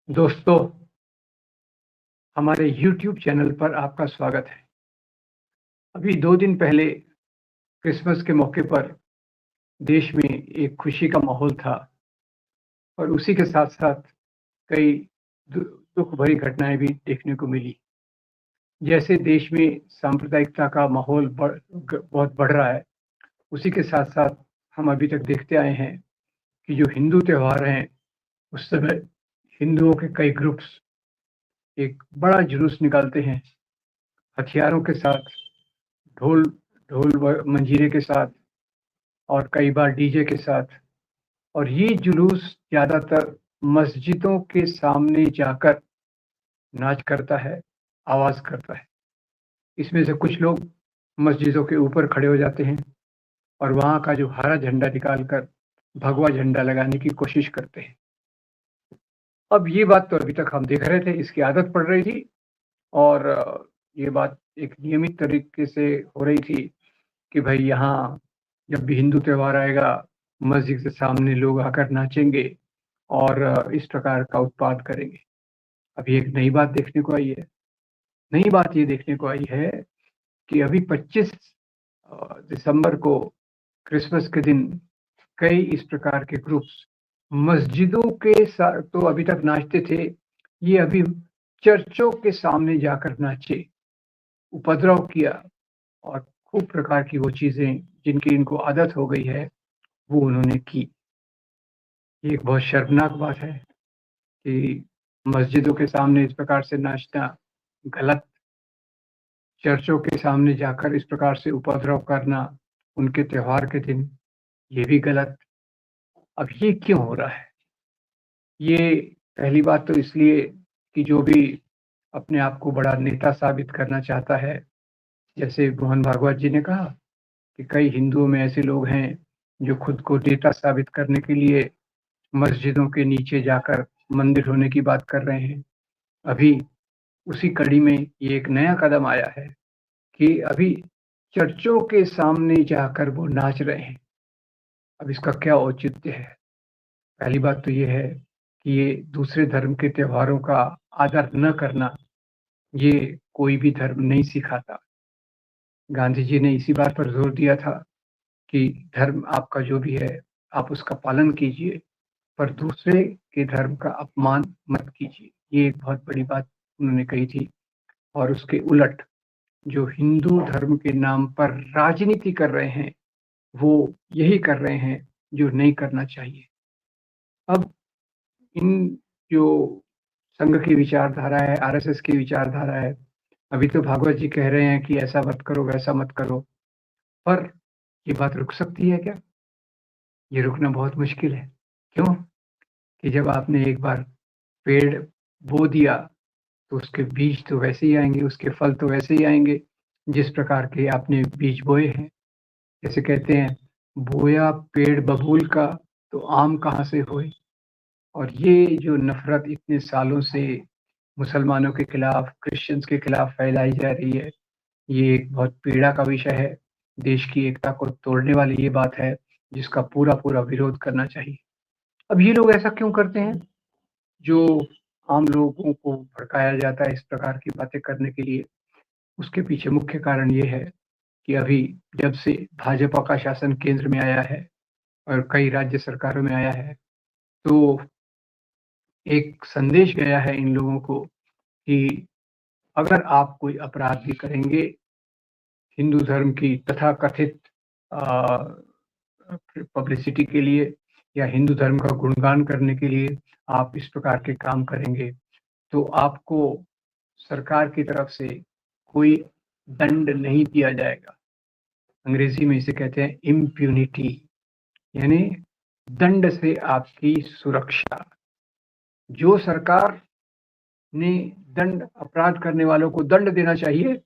दोस्तों, हमारे YouTube channel पर आपका स्वागत है। अभी 2 दिन पहले क्रिसमस के मौके पर देश में एक खुशी का माहौल था और उसी के साथ-साथ कई दु दुःख भरी घटनाएँ भी देखने को मिली। जैसे देश में सांप्रदायिकता का माहौल बहुत बढ़ रहा है, उसी के साथ-साथ हम अभी तक देखते आए हैं कि जो हिंदू त्योहार हैं, उस समय हिंदुओं के कई ग्रुप्स एक बड़ा जुलूस निकालते हैं, हथियारों के साथ, ढोल ढोल व मंजीरे के साथ और कई बार डीजे के साथ। और ये जुलूस ज़्यादातर मस्जिदों के सामने जाकर नाच करता है, आवाज़ करता है। इसमें से कुछ लोग मस्जिदों के ऊपर खड़े हो जाते हैं और वहाँ का जो हरा झंडा निकाल कर भगवा झंडा लगाने की कोशिश करते हैं। अब ये बात तो अभी तक हम देख रहे थे, इसकी आदत पड़ रही थी और ये बात एक नियमित तरीके से हो रही थी कि भई यहाँ जब भी हिंदू त्योहार आएगा, मस्जिद के सामने लोग आकर नाचेंगे और इस प्रकार का उत्पात करेंगे। अभी एक नई बात देखने को आई है। नई बात ये देखने को आई है कि अभी 25 दिसंबर को क्रिसमस के दिन कई इस प्रकार के ग्रुप्स मस्जिदों के तो अभी तक नाचते थे, ये अभी चर्चों के सामने जाकर नाचे, उपद्रव किया और खूब प्रकार की वो चीज़ें जिनकी इनको आदत हो गई है, वो उन्होंने की। ये एक बहुत शर्मनाक बात है कि मस्जिदों के सामने इस प्रकार से नाचना गलत, चर्चों के सामने जाकर इस प्रकार से उपद्रव करना उनके त्योहार के दिन, ये भी गलत। अब ये क्यों हो रहा है? ये पहली बात तो इसलिए कि जो भी अपने आप को बड़ा नेता साबित करना चाहता है, जैसे मोहन भागवत जी ने कहा कि कई हिंदुओं में ऐसे लोग हैं, जो खुद को नेता साबित करने के लिए मस्जिदों के नीचे जाकर मंदिर होने की बात कर रहे हैं। अभी उसी कड़ी में ये एक नया कदम आया है कि अभी चर्चों के सामने जाकर वो नाच रहे हैं। अब इसका क्या औचित्य है? पहली बात तो ये है कि ये दूसरे धर्म के त्योहारों का आदर न करना, ये कोई भी धर्म नहीं सिखाता। गांधी जी ने इसी बात पर ज़ोर दिया था कि धर्म आपका जो भी है, आप उसका पालन कीजिए, पर दूसरे के धर्म का अपमान मत कीजिए। ये एक बहुत बड़ी बात उन्होंने कही थी और उसके उलट जो हिंदू धर्म के नाम पर राजनीति कर रहे हैं, वो यही कर रहे हैं जो नहीं करना चाहिए। अब इन जो संघ की विचारधारा है, आरएसएस की विचारधारा है, अभी तो भागवत जी कह रहे हैं कि ऐसा मत करो, वैसा मत करो, पर ये बात रुक सकती है क्या? ये रुकना बहुत मुश्किल है। क्यों? कि जब आपने एक बार पेड़ बो दिया, तो उसके बीज तो वैसे ही आएँगे, उसके फल तो वैसे ही आएँगे, जिस प्रकार के आपने बीज बोए हैं। जैसे कहते हैं, बोया पेड़ बबूल का, तो आम कहाँ से होए? और ये जो नफ़रत इतने सालों से मुसलमानों के खिलाफ, क्रिश्चियंस के खिलाफ फैलाई जा रही है, ये एक बहुत पीड़ा का विषय है। देश की एकता को तोड़ने वाली ये बात है, जिसका पूरा-पूरा विरोध करना चाहिए। अब ये लोग ऐसा क्यों करते हैं? जो आम लोगों को भड़काया जाता है इस प्रकार की बातें करने के लिए, उसके पीछे मुख्य कारण ये है कि अभी जब से भाजपा का शासन केंद्र में आया है और कई राज्य सरकारों में आया है, तो एक संदेश गया है इन लोगों को कि अगर आप कोई अपराध भी करेंगे, हिंदू धर्म की तथाकथित अ, पब्लिसिटी के लिए या हिंदू धर्म का गुणगान करने के लिए आप इस प्रकार के काम करेंगे, तो आपको सरकार की तरफ से कोई दंड नहीं दिया जाएगा। अंग्रेजी में इसे कहते हैं इम्प्यूनिटी, यानी दंड से आपकी सुरक्षा। जो सरकार ने दंड अपराध करने वालों को दंड देना चाहिए,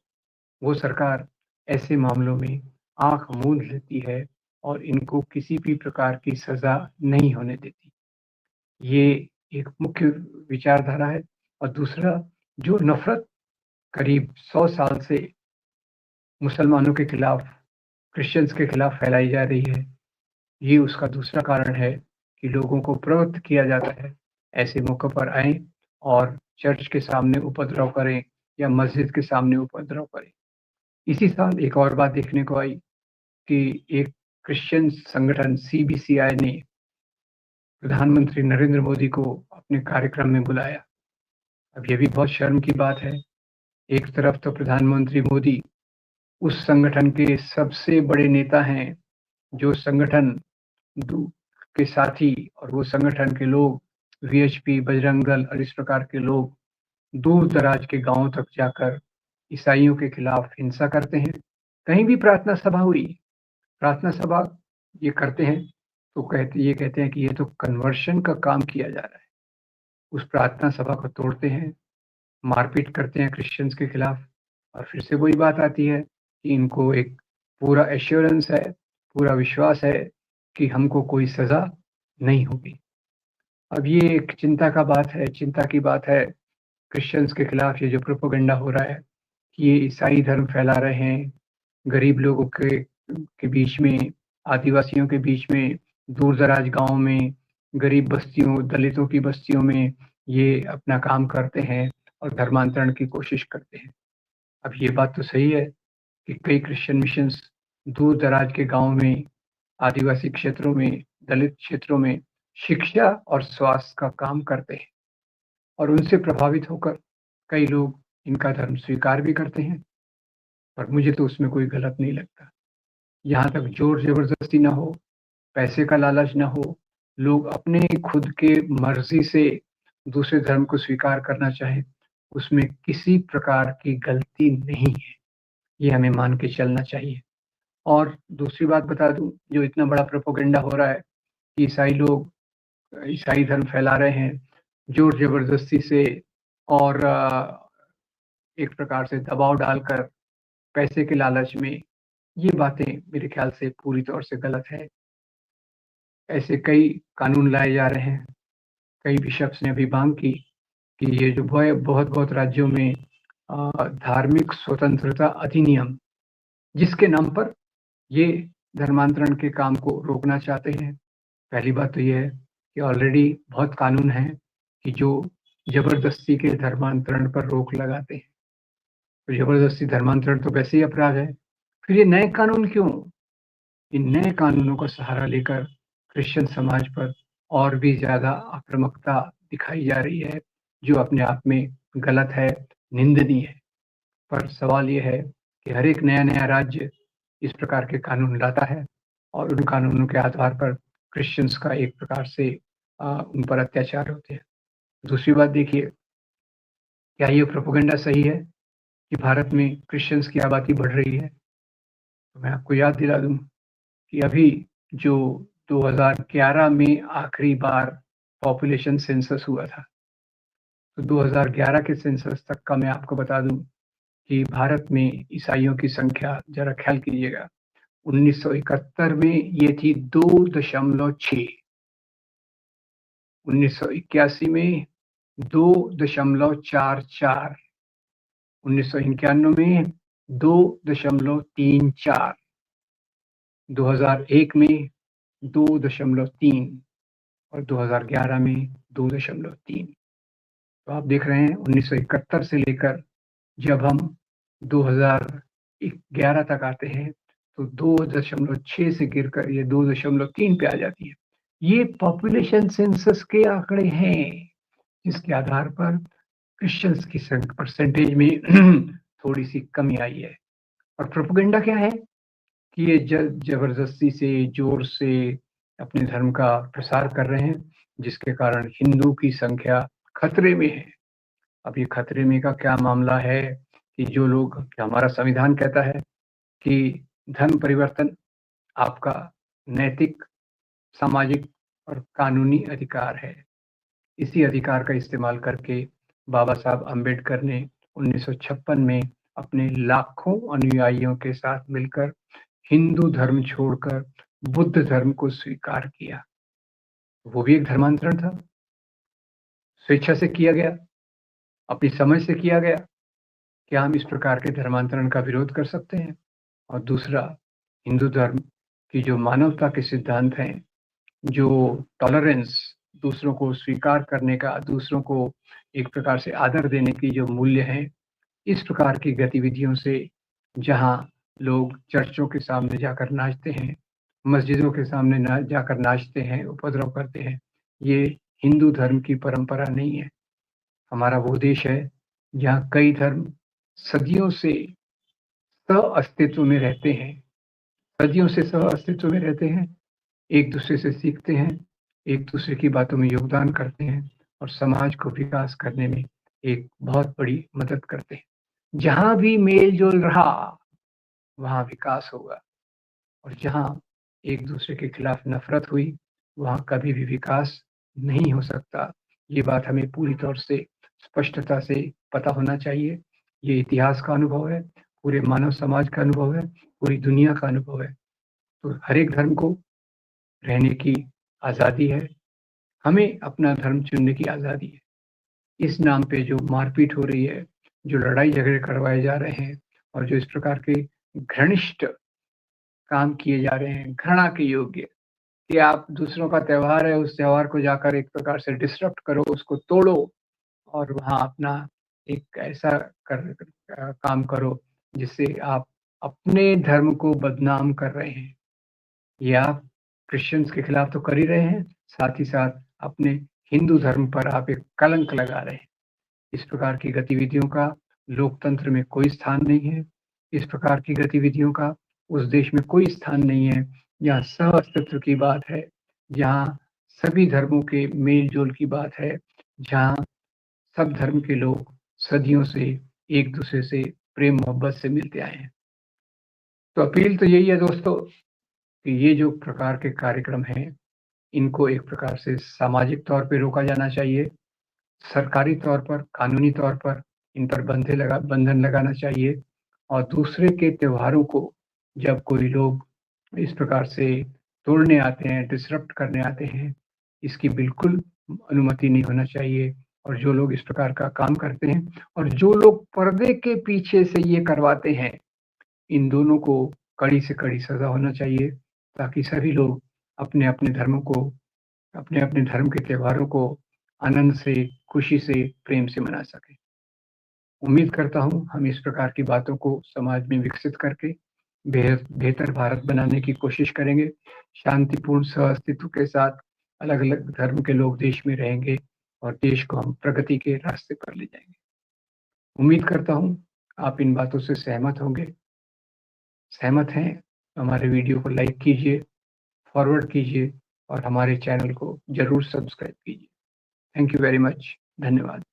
वो सरकार ऐसे मामलों में आँख मूंद लेती है और इनको किसी भी प्रकार की सज़ा नहीं होने देती। ये एक मुख्य विचारधारा है और दूसरा जो नफ़रत करीब 100 साल से मुसलमानों के खिलाफ, क्रिश्चियंस के खिलाफ फैलाई जा रही है, ये उसका दूसरा कारण है कि लोगों को प्रवृत्त किया जाता है, ऐसे मौकों पर आएँ और चर्च के सामने उपद्रव करें या मस्जिद के सामने उपद्रव करें। इसी साल एक और बात देखने को आई कि एक क्रिश्चियन संगठन सीबीसीआई ने प्रधानमंत्री नरेंद्र मोदी को अपने कार्यक्रम में बुलाया। अब ये भी बहुत शर्म की बात है। एक तरफ तो प्रधानमंत्री मोदी उस संगठन के सबसे बड़े नेता हैं, जो संगठन के साथी और वो संगठन के लोग वीएचपी, बजरंग दल और इस प्रकार के लोग दूर दराज के गांवों तक जाकर ईसाइयों के खिलाफ हिंसा करते हैं। कहीं भी प्रार्थना सभा हुई, प्रार्थना सभा ये करते हैं तो ये कहते हैं कि ये तो कन्वर्शन का काम किया जा रहा है। उस प्रार्थना सभा को तोड़ते हैं, मारपीट करते हैं क्रिश्चियंस के खिलाफ, और फिर से वही बात आती है कि इनको एक पूरा एश्योरेंस है, पूरा विश्वास है कि हमको कोई सजा नहीं होगी। अब ये एक चिंता की बात है क्रिश्चियंस के खिलाफ ये जो प्रोपेगेंडा हो रहा है कि ये ईसाई धर्म फैला रहे हैं, गरीब लोगों के बीच में, आदिवासियों के बीच में, दूर-दराज गाँव में, गरीब बस्तियों, दलितों की बस्तियों में ये अपना काम करते हैं और धर्मांतरण की कोशिश करते हैं। अब ये बात तो सही है कि कई क्रिश्चियन मिशंस दूर-दराज के गाँव में, आदिवासी क्षेत्रों में, दलित क्षेत्रों में शिक्षा और स्वास्थ्य का काम करते हैं और उनसे प्रभावित होकर कई लोग इनका धर्म स्वीकार भी करते हैं, पर मुझे तो उसमें कोई गलत नहीं लगता। यहाँ तक ज़ोर-ज़बरदस्ती ना हो, पैसे का लालच ना हो, लोग अपने खुद के मर्ज़ी से दूसरे धर्म को स्वीकार करना चाहें, उसमें किसी प्रकार की गलती नहीं है। ये हमें मान के चलना चाहिए। और दूसरी बात बता दूँ, जो इतना बड़ा प्रोपेगेंडा हो रहा है कि ईसाई धर्म फैला रहे हैं, ज़ोर-ज़बरदस्ती से और एक प्रकार से दबाव डालकर, पैसे के लालच में, ये बातें मेरे ख़्याल से पूरी तौर से गलत है। ऐसे कई कानून लाए जा रहे हैं, कई बिशप्स ने अभी माँग की कि ये जो बहुत-बहुत राज्यों में धार्मिक स्वतंत्रता अधिनियम, जिसके नाम पर ये धर्मांतरण के काम को रोकना चाहते हैं। पहली बात तो ये है कि ऑलरेडी बहुत कानून हैं कि जो ज़बरदस्ती के धर्मांतरण पर रोक लगाते हैं। तो ज़बरदस्ती धर्मांतरण तो वैसे ही अपराध है। फिर ये नए कानून क्यों? इन नए कानूनों का सहारा लेकर क्रिश्चियन समाज पर और भी ज़्यादा आक्रामकता दिखाई जा रही है, जो अपने आप में गलत है, निंदनीय है। पर सवाल ये है कि हर एक नया-नया राज्य इस प्रकार के कानून लाता है और उन कानूनों के आधार पर क्रिश्चियंस का एक प्रकार से उन पर अत्याचार होते हैं। दूसरी बात देखिए, क्या ये प्रोपेगेंडा सही है कि भारत में क्रिश्चियंस की आबादी बढ़ रही है? तो मैं आपको याद दिला दूँ कि अभी जो 2011 में आखिरी बार पॉपुलेशन सेंसस हुआ था, तो 2011 के सेंसस तक का मैं आपको बता दूँ कि भारत में ईसाइयों की संख्या ज़रा ख़्याल कीजिएगा, 1971 में ये थी 2.6, 1981 में 2.44, 1991 में 2.34, 2001 में 2.3 और 2011 में 2.3। तो आप देख रहे हैं 1971 से लेकर जब हम 2011 तक आते हैं, तो 2.6 से गिरकर ये 2.3 पे आ जाती है। ये पॉपुलेशन सेंसस के आंकड़े हैं, जिसके आधार पर क्रिश्चियंस की परसेंटेज में थोड़ी-सी कमी आई है। और प्रोपेगेंडा क्या है कि ये ज़बरदस्ती से, ज़ोर से अपने धर्म का प्रसार कर रहे हैं, जिसके कारण हिंदू की संख्या खतरे में है। अब ये खतरे में का क्या मामला है कि हमारा संविधान कहता है कि धर्म परिवर्तन आपका नैतिक, सामाजिक और कानूनी अधिकार है। इसी अधिकार का इस्तेमाल करके बाबा साहब अम्बेडकर ने 1956 में अपने लाखों अनुयायियों के साथ मिलकर हिंदू धर्म छोड़कर बुद्ध धर्म को स्वीकार किया। वो भी एक धर्मांतरण था, स्वेच्छा से किया गया, अपनी समझ से किया गया। क्या हम इस प्रकार के धर्मांतरण का विरोध कर सकते हैं? और दूसरा, हिंदू धर्म की जो मानवता के सिद्धांत हैं, जो टॉलरेंस, दूसरों को स्वीकार करने का, दूसरों को एक प्रकार से आदर देने की जो मूल्य हैं, इस प्रकार की गतिविधियों से जहाँ लोग चर्चों के सामने जाकर नाचते हैं, मस्जिदों के सामने ना जाकर नाचते हैं, उपद्रव करते हैं, ये हिंदू धर्म की परंपरा नहीं है। हमारा वो देश है जहाँ कई धर्म सदियों से सह-अस्तित्व में रहते हैं, सदियों से सह-अस्तित्व में रहते हैं, एक-दूसरे से सीखते हैं, एक-दूसरे की बातों में योगदान करते हैं और समाज को विकास करने में एक बहुत बड़ी मदद करते हैं। जहाँ भी मेल-जोल रहा, वहाँ विकास होगा और जहाँ एक-दूसरे के खिलाफ नफ़रत हुई, वहाँ कभी भी विकास नहीं हो सकता। ये बात हमें पूरी तौर से स्पष्टता से पता होना चाहिए। ये इतिहास का अनुभव है, पूरे मानव समाज का अनुभव है, पूरी दुनिया का अनुभव है। तो हर एक धर्म को रहने की आज़ादी है, हमें अपना धर्म चुनने की आज़ादी है। इस नाम पे जो मारपीट हो रही है, जो लड़ाई-झगड़े करवाए जा रहे हैं और जो इस प्रकार के घनिष्ठ काम किए जा रहे हैं, घृणा के योग्य, कि आप दूसरों का त्योहार है, उस त्योहार को जाकर एक प्रकार से डिसरप्ट करो, उसको तोड़ो और वहाँ अपना एक ऐसा काम करो, जिससे आप अपने धर्म को बदनाम कर रहे हैं। ये आप क्रिश्चियंस के खिलाफ तो कर ही रहे हैं, साथ ही साथ अपने हिंदू धर्म पर आप एक कलंक लगा रहे हैं। इस प्रकार की गतिविधियों का लोकतंत्र में कोई स्थान नहीं है। इस प्रकार की गतिविधियों का उस देश में कोई स्थान नहीं है, जहाँ सह-अस्तित्व की बात है, जहाँ सभी धर्मों के मेल-जोल की बात है, जहाँ सब धर्म के लोग सदियों से एक-दूसरे से प्रेम-मोहब्बत से मिलते आए हैं। तो अपील तो यही है दोस्तों कि ये जो प्रकार के कार्यक्रम हैं, इनको एक प्रकार से सामाजिक तौर पे रोका जाना चाहिए। सरकारी तौर पर, कानूनी तौर पर इन पर बंधन लगाना चाहिए और दूसरे के त्योहारों को जब कोई लोग इस प्रकार से तोड़ने आते हैं, डिसरप्ट करने आते हैं, इसकी बिल्कुल अनुमति नहीं होना चाहिए और जो लोग इस प्रकार का काम करते हैं और जो लोग पर्दे के पीछे से ये करवाते हैं, इन दोनों को कड़ी से कड़ी सज़ा होना चाहिए ताकि सभी लोग अपने-अपने धर्मों को अपने-अपने धर्म के त्योहारों को आनंद से, खुशी से, प्रेम से मना सकें। उम्मीद करता हूँ हम इस प्रकार की बातों को समाज में विकसित करके बेहतर भारत बनाने की कोशिश करेंगे। शांतिपूर्ण सह-अस्तित्व के साथ अलग-अलग धर्म के लोग देश में रहेंगे और देश को हम प्रगति के रास्ते पर ले जाएँगे। उम्मीद करता हूँ आप इन बातों से सहमत होंगे। सहमत हैं तो हमारे वीडियो को लाइक कीजिए, फॉरवर्ड कीजिए और हमारे चैनल को ज़रूर सब्सक्राइब कीजिए। Thank you very much. धन्यवाद।